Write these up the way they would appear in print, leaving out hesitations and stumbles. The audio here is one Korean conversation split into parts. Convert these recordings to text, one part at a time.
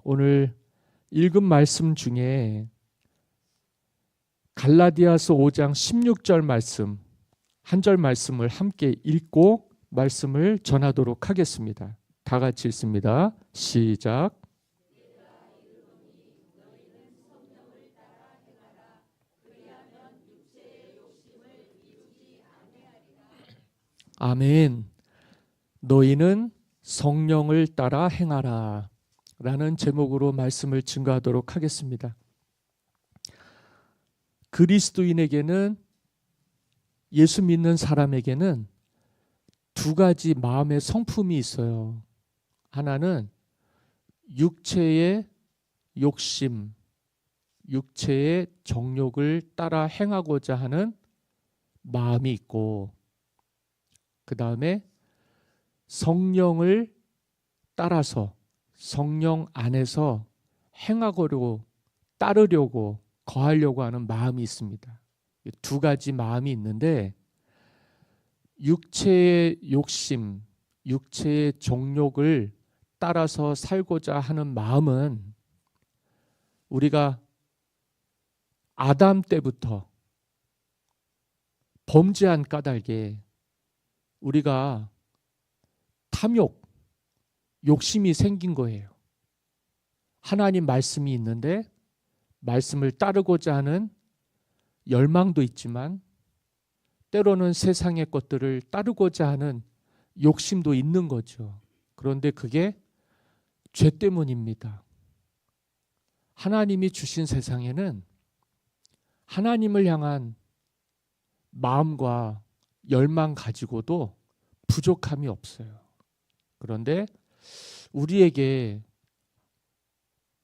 오늘 읽은 말씀 중에 갈라디아서 5장 16절 말씀, 한 절 말씀을 함께 읽고 말씀을 전하도록 하겠습니다. 다 같이 읽습니다. 시작. 아멘. 너희는 성령을 따라 행하라 라는 제목으로 말씀을 증거하도록 하겠습니다. 그리스도인에게는, 예수 믿는 사람에게는 두 가지 마음의 성품이 있어요. 하나는 육체의 욕심, 육체의 정욕을 따라 행하고자 하는 마음이 있고, 그 다음에 성령을 따라서 성령 안에서 행하고려고, 따르려고, 거하려고 하는 마음이 있습니다. 두 가지 마음이 있는데, 육체의 욕심, 육체의 정욕을 따라서 살고자 하는 마음은 우리가 아담 때부터 범죄한 까닭에 우리가 탐욕, 욕심이 생긴 거예요. 하나님 말씀이 있는데 말씀을 따르고자 하는 열망도 있지만 때로는 세상의 것들을 따르고자 하는 욕심도 있는 거죠. 그런데 그게 죄 때문입니다. 하나님이 주신 세상에는 하나님을 향한 마음과 열망 가지고도 부족함이 없어요. 그런데 우리에게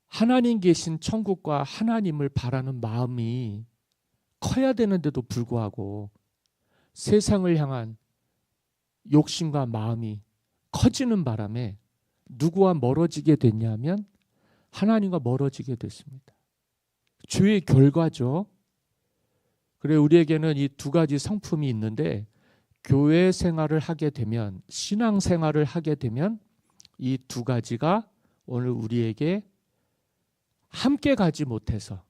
하나님 계신 천국과 하나님을 바라는 마음이 커야 되는데도 불구하고 세상을 향한 욕심과 마음이 커지는 바람에 누구와 멀어지게 됐냐면 하나님과 멀어지게 됐습니다. 죄의 결과죠. 그래, 우리에게는 이 두 가지 성품이 있는데 교회 생활을 하게 되면, 신앙 생활을 하게 되면 이 두 가지가 오늘 우리에게 함께 가지 못해서,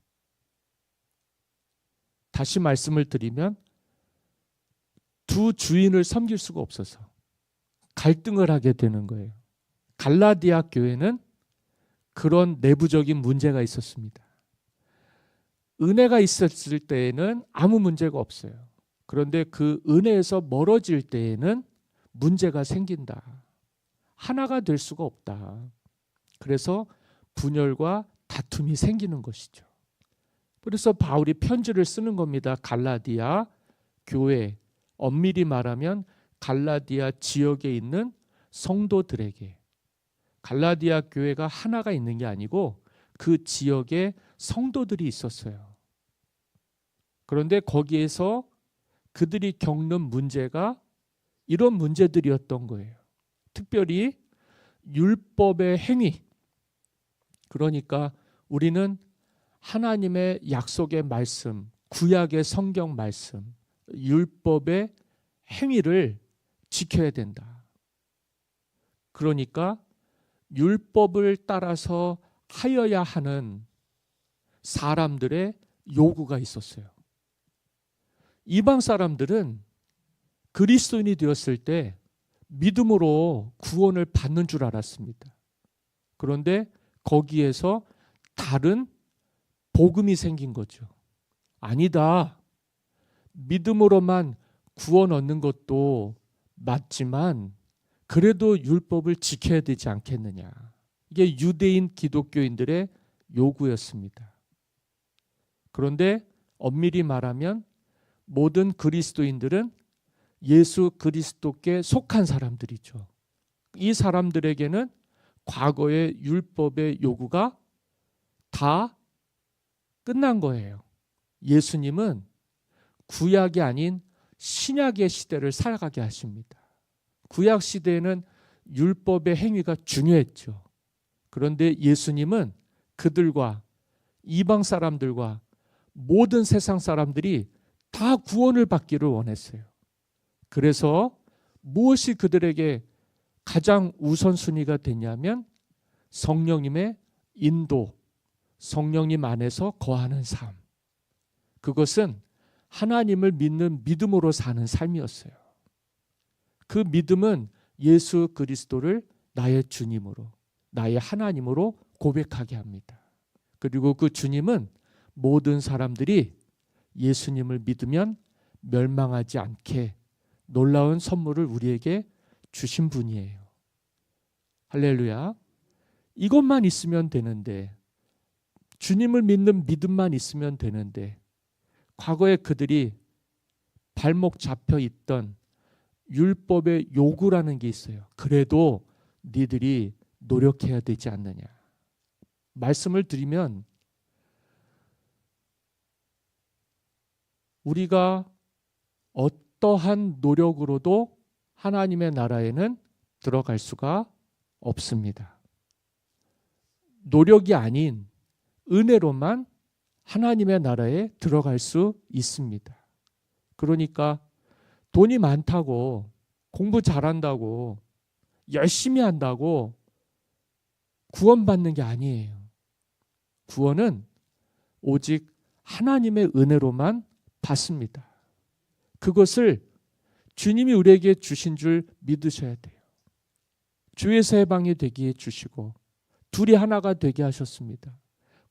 다시 말씀을 드리면 두 주인을 섬길 수가 없어서 갈등을 하게 되는 거예요. 갈라디아 교회는 그런 내부적인 문제가 있었습니다. 은혜가 있었을 때에는 아무 문제가 없어요. 그런데 그 은혜에서 멀어질 때에는 문제가 생긴다. 하나가 될 수가 없다. 그래서 분열과 다툼이 생기는 것이죠. 그래서 바울이 편지를 쓰는 겁니다. 갈라디아 교회, 엄밀히 말하면 갈라디아 지역에 있는 성도들에게. 갈라디아 교회가 하나가 있는 게 아니고 그 지역에 성도들이 있었어요. 그런데 거기에서 그들이 겪는 문제가 이런 문제들이었던 거예요. 특별히 율법의 행위. 그러니까 우리는 하나님의 약속의 말씀, 구약의 성경 말씀, 율법의 행위를 지켜야 된다. 그러니까 율법을 따라서 하여야 하는 사람들의 요구가 있었어요. 이방 사람들은 그리스도인이 되었을 때 믿음으로 구원을 받는 줄 알았습니다. 그런데 거기에서 다른 복음이 생긴 거죠. 아니다. 믿음으로만 구원 얻는 것도 맞지만 그래도 율법을 지켜야 되지 않겠느냐. 이게 유대인 기독교인들의 요구였습니다. 그런데 엄밀히 말하면 모든 그리스도인들은 예수 그리스도께 속한 사람들이죠. 이 사람들에게는 과거의 율법의 요구가 다 끝난 거예요. 예수님은 구약이 아닌 신약의 시대를 살아가게 하십니다. 구약 시대에는 율법의 행위가 중요했죠. 그런데 예수님은 그들과 이방 사람들과 모든 세상 사람들이 다 구원을 받기를 원했어요. 그래서 무엇이 그들에게 가장 우선순위가 됐냐면 성령님의 인도, 성령님 안에서 거하는 삶. 그것은 하나님을 믿는 믿음으로 사는 삶이었어요. 그 믿음은 예수 그리스도를 나의 주님으로, 나의 하나님으로 고백하게 합니다. 그리고 그 주님은 모든 사람들이 예수님을 믿으면 멸망하지 않게 놀라운 선물을 우리에게 주신 분이에요. 할렐루야. 이것만 있으면 되는데, 주님을 믿는 믿음만 있으면 되는데, 과거에 그들이 발목 잡혀 있던 율법의 요구라는 게 있어요. 그래도 니들이 노력해야 되지 않느냐. 말씀을 드리면 우리가 어떠한 노력으로도 하나님의 나라에는 들어갈 수가 없습니다. 노력이 아닌 은혜로만 하나님의 나라에 들어갈 수 있습니다. 그러니까 돈이 많다고, 공부 잘한다고, 열심히 한다고 구원받는 게 아니에요. 구원은 오직 하나님의 은혜로만 받습니다. 그것을 주님이 우리에게 주신 줄 믿으셔야 돼요. 주에서 해방이 되게 해주시고 둘이 하나가 되게 하셨습니다.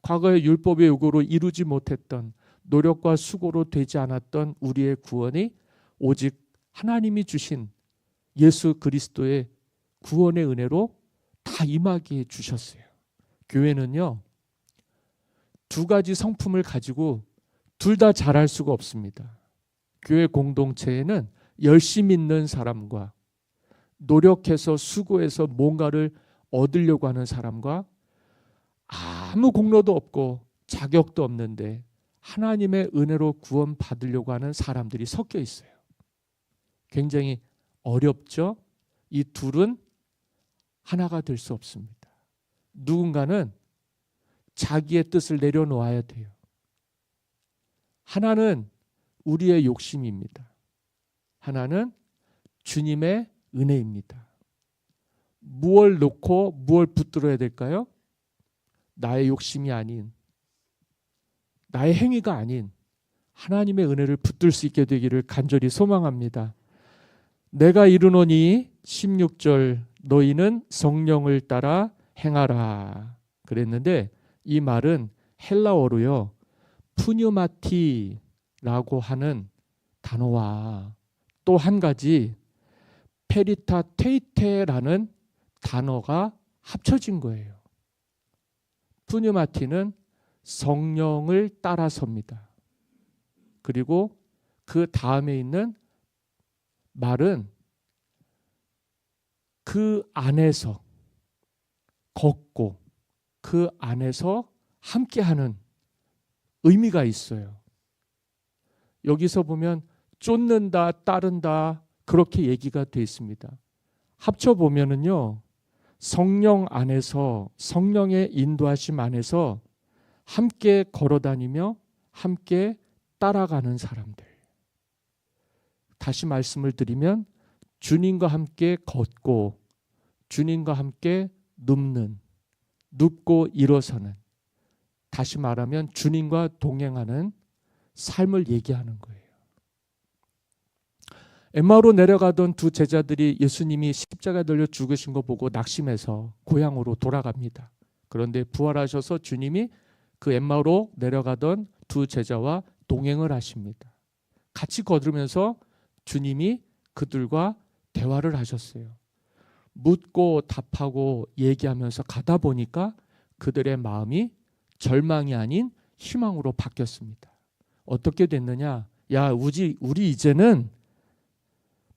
과거의 율법의 요구로 이루지 못했던, 노력과 수고로 되지 않았던 우리의 구원이 오직 하나님이 주신 예수 그리스도의 구원의 은혜로 다 임하게 해주셨어요. 교회는요, 두 가지 성품을 가지고 둘 다 잘할 수가 없습니다. 교회 공동체에는 열심히 있는 사람과 노력해서 수고해서 뭔가를 얻으려고 하는 사람과 아무 공로도 없고 자격도 없는데 하나님의 은혜로 구원 받으려고 하는 사람들이 섞여 있어요. 굉장히 어렵죠? 이 둘은 하나가 될 수 없습니다. 누군가는 자기의 뜻을 내려놓아야 돼요. 하나는 우리의 욕심입니다. 하나는 주님의 은혜입니다. 무엇을 놓고 무엇을 붙들어야 될까요? 나의 욕심이 아닌, 나의 행위가 아닌 하나님의 은혜를 붙들 수 있게 되기를 간절히 소망합니다. 내가 이르노니 16절 너희는 성령을 따라 행하라 그랬는데, 이 말은 헬라어로요 푸뉴마티라고 하는 단어와 또 한 가지 페리타 테이테라는 단어가 합쳐진 거예요. 푸뉴마티는 성령을 따라섭니다. 그리고 그 다음에 있는 말은 그 안에서 걷고 그 안에서 함께하는 의미가 있어요. 여기서 보면 쫓는다, 따른다 그렇게 얘기가 되어 있습니다. 합쳐보면은요, 성령 안에서, 성령의 인도하심 안에서 함께 걸어다니며 함께 따라가는 사람들. 다시 말씀을 드리면 주님과 함께 걷고 주님과 함께 눕고 일어서는, 다시 말하면 주님과 동행하는 삶을 얘기하는 거예요. 엠마오로 내려가던 두 제자들이 예수님이 십자가에 달려 죽으신 거 보고 낙심해서 고향으로 돌아갑니다. 그런데 부활하셔서 주님이 그 엠마오로 내려가던 두 제자와 동행을 하십니다. 같이 걸으면서 주님이 그들과 대화를 하셨어요. 묻고 답하고 얘기하면서 가다 보니까 그들의 마음이 절망이 아닌 희망으로 바뀌었습니다. 어떻게 됐느냐? 야, 우리 이제는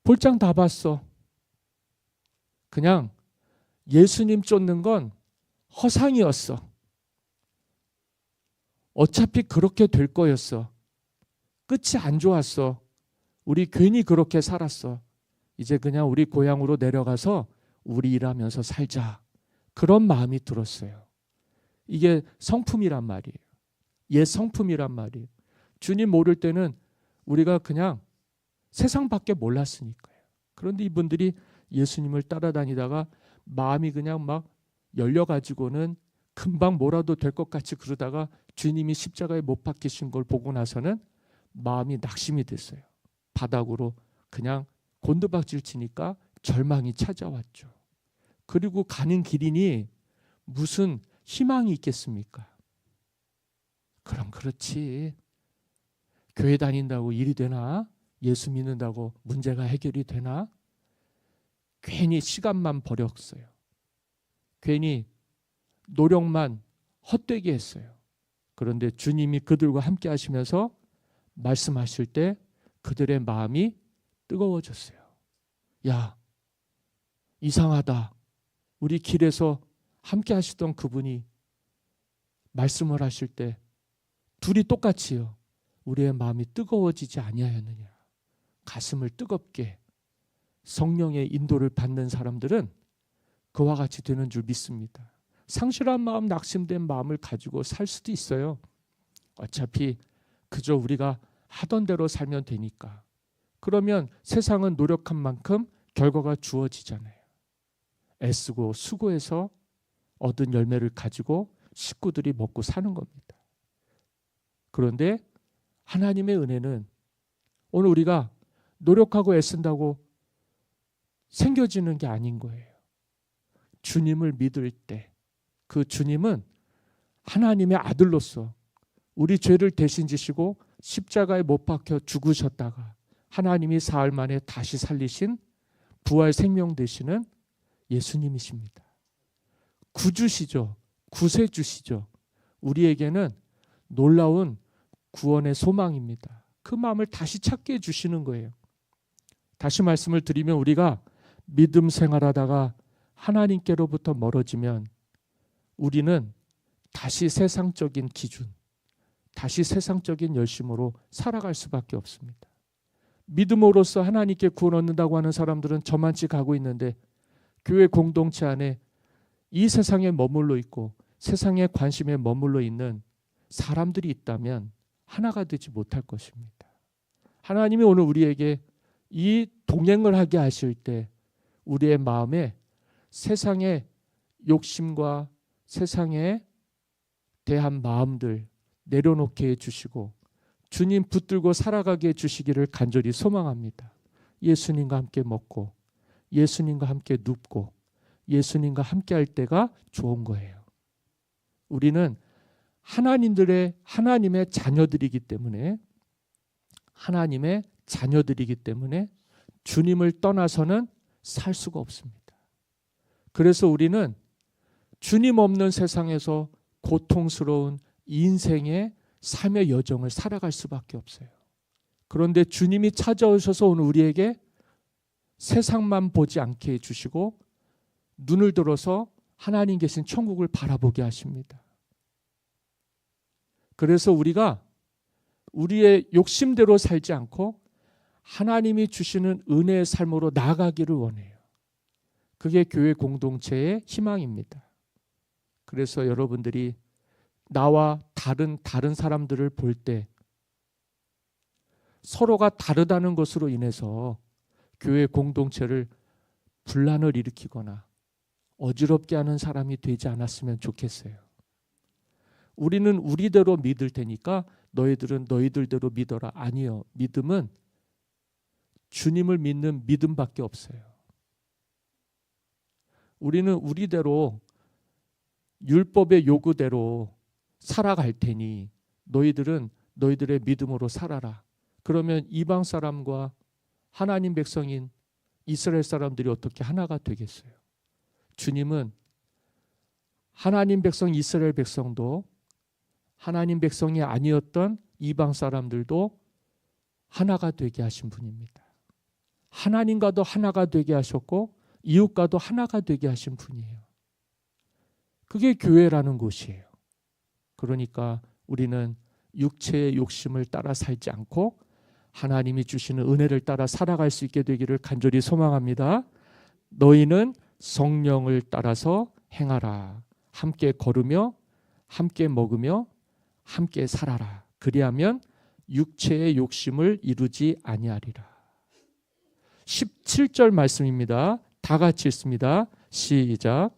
볼장 다 봤어. 그냥 예수님 쫓는 건 허상이었어. 어차피 그렇게 될 거였어. 끝이 안 좋았어. 우리 괜히 그렇게 살았어. 이제 그냥 우리 고향으로 내려가서 우리 일하면서 살자. 그런 마음이 들었어요. 이게 성품이란 말이에요. 옛 성품이란 말이에요. 주님 모를 때는 우리가 그냥 세상밖에 몰랐으니까요. 그런데 이분들이 예수님을 따라다니다가 마음이 그냥 막 열려가지고는 금방 뭐라도 될 것 같이 그러다가 주님이 십자가에 못 박히신 걸 보고 나서는 마음이 낙심이 됐어요. 바닥으로 그냥 곤두박질 치니까 절망이 찾아왔죠. 그리고 가는 길이니 무슨 희망이 있겠습니까? 그럼 그렇지. 교회 다닌다고 일이 되나? 예수 믿는다고 문제가 해결이 되나? 괜히 시간만 버렸어요. 괜히 노력만 헛되게 했어요. 그런데 주님이 그들과 함께 하시면서 말씀하실 때 그들의 마음이 뜨거워졌어요. 야, 이상하다. 우리 길에서 함께 하시던 그분이 말씀을 하실 때 둘이 똑같이요. 우리의 마음이 뜨거워지지 아니하였느냐. 가슴을 뜨겁게 성령의 인도를 받는 사람들은 그와 같이 되는 줄 믿습니다. 상실한 마음, 낙심된 마음을 가지고 살 수도 있어요. 어차피 그저 우리가 하던 대로 살면 되니까. 그러면 세상은 노력한 만큼 결과가 주어지잖아요. 애쓰고 수고해서 얻은 열매를 가지고 식구들이 먹고 사는 겁니다. 그런데 하나님의 은혜는 오늘 우리가 노력하고 애쓴다고 생겨지는 게 아닌 거예요. 주님을 믿을 때 그 주님은 하나님의 아들로서 우리 죄를 대신 지시고 십자가에 못 박혀 죽으셨다가 하나님이 사흘 만에 다시 살리신 부활 생명 되시는 예수님이십니다. 구주시죠. 구세주시죠. 우리에게는 놀라운 구원의 소망입니다. 그 마음을 다시 찾게 해주시는 거예요. 다시 말씀을 드리면 우리가 믿음 생활하다가 하나님께로부터 멀어지면 우리는 다시 세상적인 기준, 다시 세상적인 열심으로 살아갈 수밖에 없습니다. 믿음으로써 하나님께 구원 얻는다고 하는 사람들은 저만치 가고 있는데 교회 공동체 안에 이 세상에 머물러 있고 세상의 관심에 머물러 있는 사람들이 있다면 하나가 되지 못할 것입니다. 하나님이 오늘 우리에게 이 동행을 하게 하실 때 우리의 마음에 세상의 욕심과 세상에 대한 마음들 내려놓게 해주시고 주님 붙들고 살아가게 해주시기를 간절히 소망합니다. 예수님과 함께 먹고 예수님과 함께 눕고 예수님과 함께 할 때가 좋은 거예요. 우리는 하나님의 자녀들이기 때문에 주님을 떠나서는 살 수가 없습니다. 그래서 우리는 주님 없는 세상에서 고통스러운 인생의 삶의 여정을 살아갈 수밖에 없어요. 그런데 주님이 찾아오셔서 오늘 우리에게 세상만 보지 않게 해주시고 눈을 들어서 하나님 계신 천국을 바라보게 하십니다. 그래서 우리가 우리의 욕심대로 살지 않고 하나님이 주시는 은혜의 삶으로 나아가기를 원해요. 그게 교회 공동체의 희망입니다. 그래서 여러분들이 나와 다른 사람들을 볼 때 서로가 다르다는 것으로 인해서 교회 공동체를 분란을 일으키거나 어지럽게 하는 사람이 되지 않았으면 좋겠어요. 우리는 우리대로 믿을 테니까 너희들은 너희들대로 믿어라. 아니요. 믿음은 주님을 믿는 믿음밖에 없어요. 우리는 우리대로 율법의 요구대로 살아갈 테니 너희들은 너희들의 믿음으로 살아라. 그러면 이방 사람과 하나님 백성인 이스라엘 사람들이 어떻게 하나가 되겠어요? 주님은 하나님 백성 이스라엘 백성도 하나님 백성이 아니었던 이방 사람들도 하나가 되게 하신 분입니다. 하나님과도 하나가 되게 하셨고 이웃과도 하나가 되게 하신 분이에요. 그게 교회라는 곳이에요. 그러니까 우리는 육체의 욕심을 따라 살지 않고 하나님이 주시는 은혜를 따라 살아갈 수 있게 되기를 간절히 소망합니다. 너희는 성령을 따라서 행하라. 함께 걸으며 함께 먹으며 함께 살아라. 그리하면 육체의 욕심을 이루지 아니하리라. 17절 말씀입니다. 다 같이 읽습니다. 시작.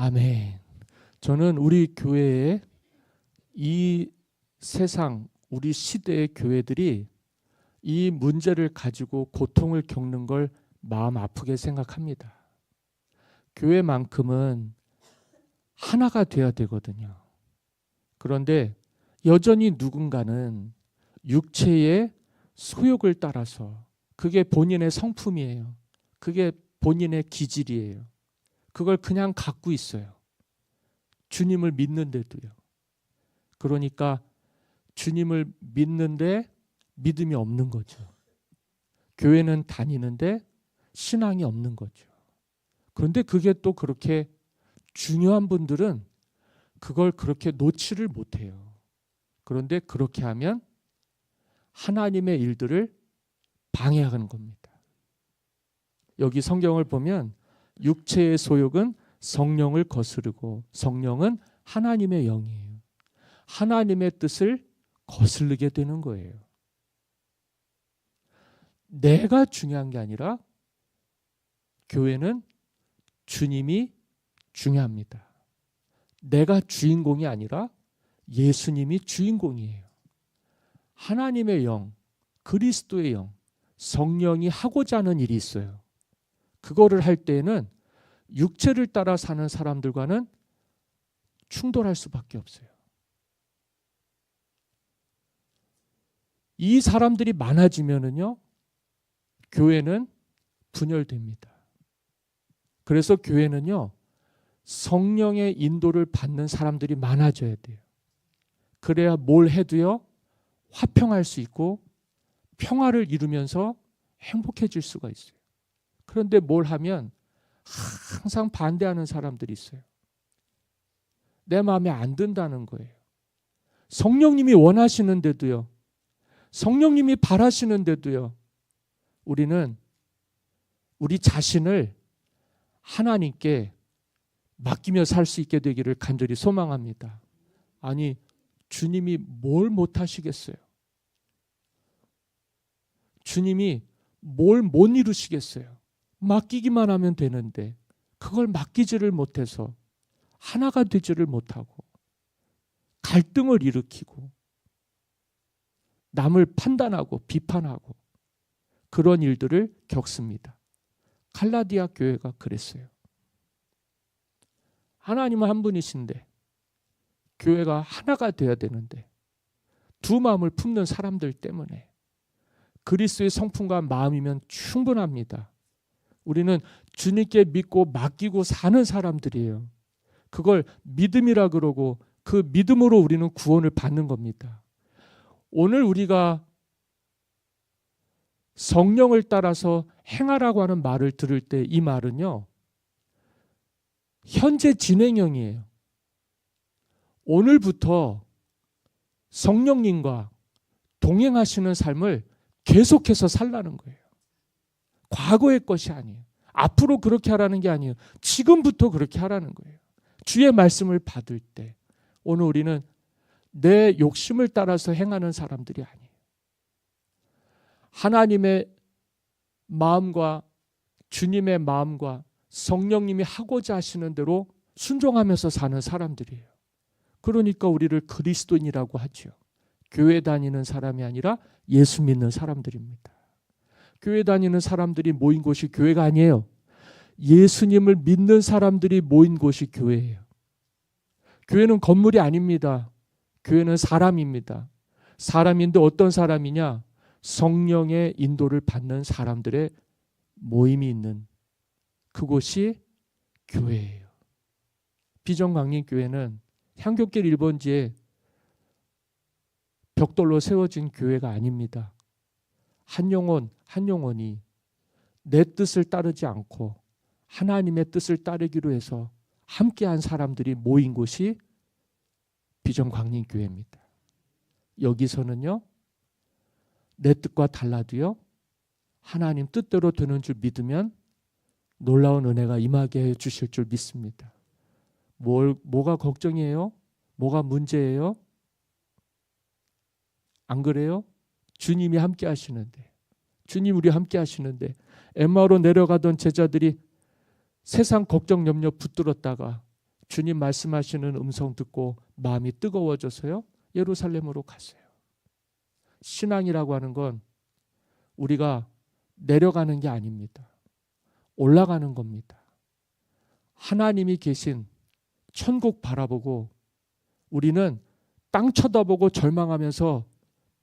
아멘. 저는 우리 교회에 이 세상, 우리 시대의 교회들이 이 문제를 가지고 고통을 겪는 걸 마음 아프게 생각합니다. 교회만큼은 하나가 돼야 되거든요. 그런데 여전히 누군가는 육체의 소욕을 따라서, 그게 본인의 성품이에요. 그게 본인의 기질이에요. 그걸 그냥 갖고 있어요. 주님을 믿는데도요. 그러니까 주님을 믿는데 믿음이 없는 거죠. 교회는 다니는데 신앙이 없는 거죠. 그런데 그게 또 그렇게 중요한 분들은 그걸 그렇게 놓지를 못해요. 그런데 그렇게 하면 하나님의 일들을 방해하는 겁니다. 여기 성경을 보면 육체의 소욕은 성령을 거스르고 성령은 하나님의 영이에요. 하나님의 뜻을 거스르게 되는 거예요. 내가 중요한 게 아니라 교회는 주님이 중요합니다. 내가 주인공이 아니라 예수님이 주인공이에요. 하나님의 영, 그리스도의 영, 성령이 하고자 하는 일이 있어요. 그거를 할 때에는 육체를 따라 사는 사람들과는 충돌할 수밖에 없어요. 이 사람들이 많아지면은요, 교회는 분열됩니다. 그래서 교회는요, 성령의 인도를 받는 사람들이 많아져야 돼요. 그래야 뭘 해도요, 화평할 수 있고 평화를 이루면서 행복해질 수가 있어요. 그런데 뭘 하면 항상 반대하는 사람들이 있어요. 내 마음에 안 든다는 거예요. 성령님이 원하시는데도요, 성령님이 바라시는데도요, 우리는 우리 자신을 하나님께 맡기며 살 수 있게 되기를 간절히 소망합니다. 아니, 주님이 뭘 못하시겠어요? 주님이 뭘 못 이루시겠어요? 맡기기만 하면 되는데 그걸 맡기지를 못해서 하나가 되지를 못하고 갈등을 일으키고 남을 판단하고 비판하고 그런 일들을 겪습니다. 갈라디아 교회가 그랬어요. 하나님은 한 분이신데 교회가 하나가 돼야 되는데 두 마음을 품는 사람들 때문에, 그리스도의 성품과 마음이면 충분합니다. 우리는 주님께 믿고 맡기고 사는 사람들이에요. 그걸 믿음이라 그러고 그 믿음으로 우리는 구원을 받는 겁니다. 오늘 우리가 성령을 따라서 행하라고 하는 말을 들을 때 이 말은요, 현재 진행형이에요. 오늘부터 성령님과 동행하시는 삶을 계속해서 살라는 거예요. 과거의 것이 아니에요. 앞으로 그렇게 하라는 게 아니에요. 지금부터 그렇게 하라는 거예요. 주의 말씀을 받을 때 오늘 우리는 내 욕심을 따라서 행하는 사람들이 아니에요. 하나님의 마음과 주님의 마음과 성령님이 하고자 하시는 대로 순종하면서 사는 사람들이에요. 그러니까 우리를 그리스도인이라고 하죠. 교회 다니는 사람이 아니라 예수 믿는 사람들입니다. 교회 다니는 사람들이 모인 곳이 교회가 아니에요. 예수님을 믿는 사람들이 모인 곳이 교회예요. 교회는 건물이 아닙니다. 교회는 사람입니다. 사람인데 어떤 사람이냐? 성령의 인도를 받는 사람들의 모임이 있는 그곳이 교회예요. 비전광림교회는 향교길 1번지에 벽돌로 세워진 교회가 아닙니다. 한 영혼이 내 뜻을 따르지 않고 하나님의 뜻을 따르기로 해서 함께한 사람들이 모인 곳이 비전광림교회입니다. 여기서는요, 내 뜻과 달라도요, 하나님 뜻대로 되는 줄 믿으면 놀라운 은혜가 임하게 해 주실 줄 믿습니다. 뭐가 걱정이에요? 뭐가 문제예요? 안 그래요? 주님이 함께 하시는데, 주님 우리 함께 하시는데, 엠마오로 내려가던 제자들이 세상 걱정 염려 붙들었다가 주님 말씀하시는 음성 듣고 마음이 뜨거워져서요, 예루살렘으로 갔어요. 신앙이라고 하는 건 우리가 내려가는 게 아닙니다. 올라가는 겁니다. 하나님이 계신 천국 바라보고 우리는 땅 쳐다보고 절망하면서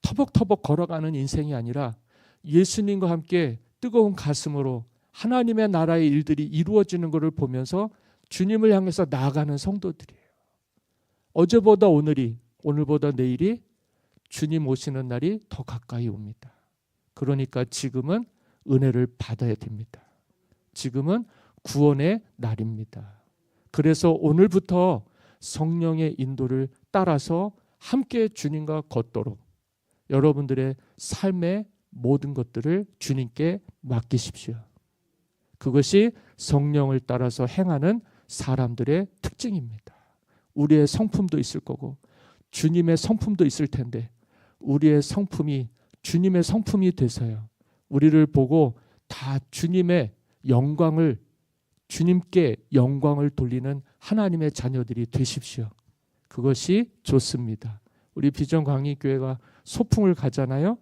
터벅터벅 걸어가는 인생이 아니라 예수님과 함께 뜨거운 가슴으로 하나님의 나라의 일들이 이루어지는 것을 보면서 주님을 향해서 나아가는 성도들이에요. 어제보다 오늘이, 오늘보다 내일이 주님 오시는 날이 더 가까이 옵니다. 그러니까 지금은 은혜를 받아야 됩니다. 지금은 구원의 날입니다. 그래서 오늘부터 성령의 인도를 따라서 함께 주님과 걷도록 여러분들의 삶의 모든 것들을 주님께 맡기십시오. 그것이 성령을 따라서 행하는 사람들의 특징입니다. 우리의 성품도 있을 거고 주님의 성품도 있을 텐데 우리의 성품이 주님의 성품이 돼서요, 우리를 보고 다 주님의 영광을, 주님께 영광을 돌리는 하나님의 자녀들이 되십시오. 그것이 좋습니다. 우리 비전광희교회가 소풍을 가잖아요.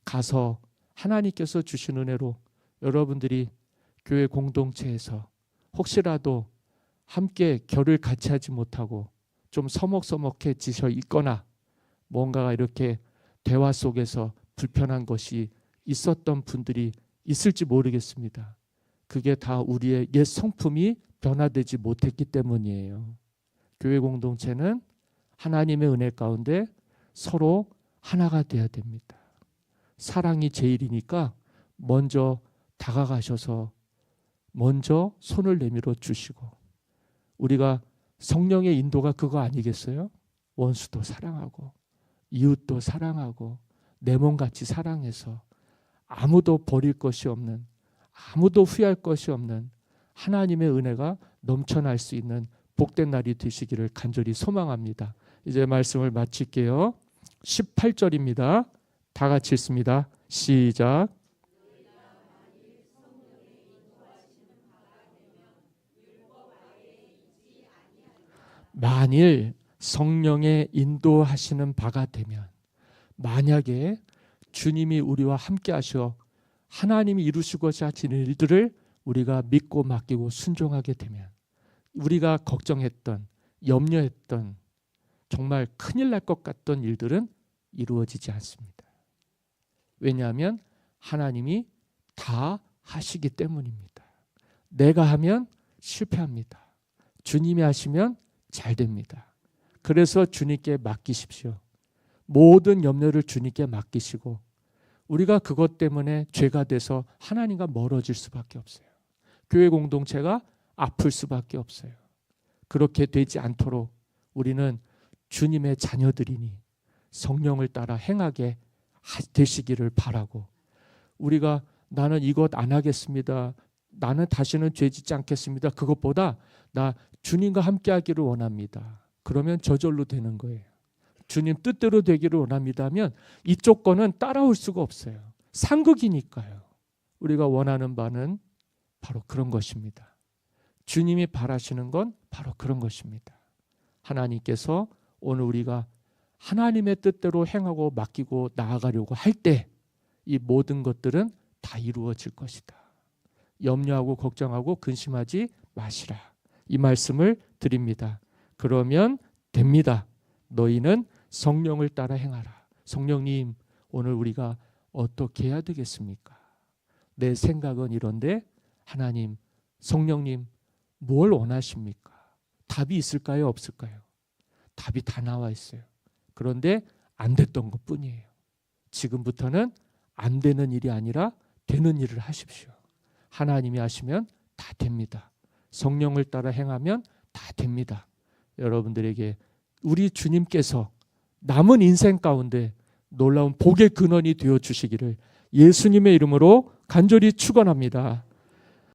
가서 하나님께서 주신 은혜로 여러분들이 교회 공동체에서 혹시라도 함께 결을 같이 하지 못하고 좀 서먹서먹해지셔 있거나 뭔가 이렇게 대화 속에서 불편한 것이 있었던 분들이 있을지 모르겠습니다. 그게 다 우리의 옛 성품이 변화되지 못했기 때문이에요. 교회 공동체는 하나님의 은혜 가운데 서로 하나가 돼야 됩니다. 사랑이 제일이니까 먼저 다가가셔서 먼저 손을 내밀어 주시고, 우리가 성령의 인도가 그거 아니겠어요? 원수도 사랑하고 이웃도 사랑하고 내 몸같이 사랑해서 아무도 버릴 것이 없는, 아무도 후회할 것이 없는 하나님의 은혜가 넘쳐날 수 있는 복된 날이 되시기를 간절히 소망합니다. 이제 말씀을 마칠게요. 18절입니다. 다 같이 읽습니다. 시작. 만일 성령의 인도하시는 바가 되면, 만약에 주님이 우리와 함께 하셔 하나님이 이루시고자 하시는 일들을 우리가 믿고 맡기고 순종하게 되면, 우리가 걱정했던, 염려했던, 정말 큰일 날 것 같던 일들은 이루어지지 않습니다. 왜냐하면 하나님이 다 하시기 때문입니다. 내가 하면 실패합니다. 주님이 하시면 잘 됩니다. 그래서 주님께 맡기십시오. 모든 염려를 주님께 맡기시고, 우리가 그것 때문에 죄가 돼서 하나님과 멀어질 수밖에 없어요. 교회 공동체가 아플 수밖에 없어요. 그렇게 되지 않도록 우리는 주님의 자녀들이니 성령을 따라 행하게 되시기를 바라고, 우리가 나는 이것 안 하겠습니다, 나는 다시는 죄 짓지 않겠습니다, 그것보다 나 주님과 함께 하기를 원합니다, 그러면 저절로 되는 거예요. 주님 뜻대로 되기를 원합니다 하면 이쪽 거는 따라올 수가 없어요. 상극이니까요. 우리가 원하는 바는 바로 그런 것입니다. 주님이 바라시는 건 바로 그런 것입니다. 하나님께서 오늘 우리가 하나님의 뜻대로 행하고 맡기고 나아가려고 할 때 이 모든 것들은 다 이루어질 것이다. 염려하고 걱정하고 근심하지 마시라. 이 말씀을 드립니다. 그러면 됩니다. 너희는 성령을 따라 행하라. 성령님, 오늘 우리가 어떻게 해야 되겠습니까? 내 생각은 이런데 하나님, 성령님 뭘 원하십니까? 답이 있을까요? 없을까요? 답이 다 나와 있어요. 그런데 안 됐던 것뿐이에요. 지금부터는 안 되는 일이 아니라 되는 일을 하십시오. 하나님이 하시면 다 됩니다. 성령을 따라 행하면 다 됩니다. 여러분들에게 우리 주님께서 남은 인생 가운데 놀라운 복의 근원이 되어 주시기를 예수님의 이름으로 간절히 축원합니다.